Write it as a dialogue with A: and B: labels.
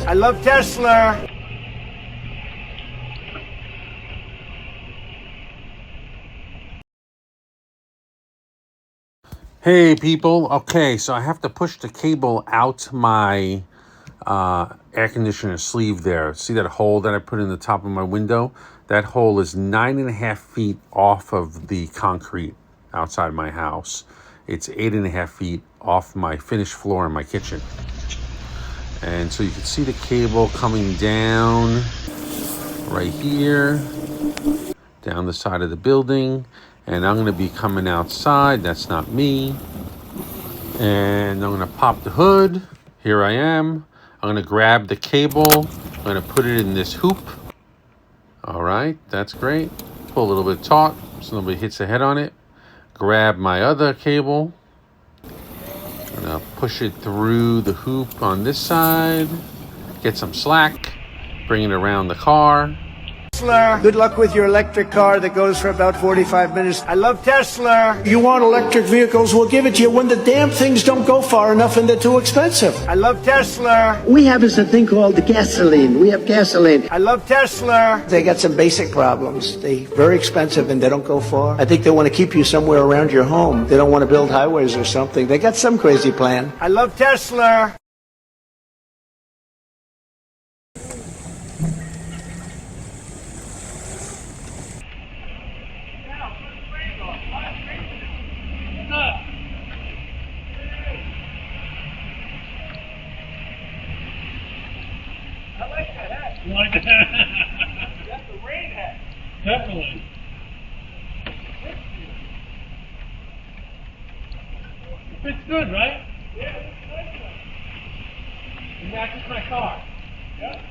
A: I love Tesler.
B: Hey people, okay, so I have to push the cable out my air conditioner sleeve there. See that hole that I put in the top of my window? That hole is 9.5 feet off of the concrete outside my house. It's 8.5 feet off my finished floor in my kitchen. And so you can see the cable coming down right here, down the side of the building. And I'm going to be coming outside. That's not me. And I'm going to pop the hood. Here I am. I'm going to grab the cable. I'm going to put it in this hoop. All right, that's great. Pull a little bit taut so nobody hits the head on it. Grab my other cable. I'm going to push it through the hoop on this side. Get some slack. Bring it around the car.
A: Tesler. Good luck with your electric car that goes for about 45 minutes. I love Tesler.
C: You want electric vehicles, we'll give it to you when the damn things don't go far enough and they're too expensive.
A: I love Tesler.
D: We have this thing called gasoline. We have gasoline.
A: I love Tesler.
C: They got some basic problems. They're very expensive and they don't go far. I think they want to keep you somewhere around your home. They don't want to build highways or something. They got some crazy plan.
A: I love Tesler.
E: I like that hat. You like that? That's the rain hat. Definitely. It fits good, right? Yeah, it fits nice. It matches my car. Yeah.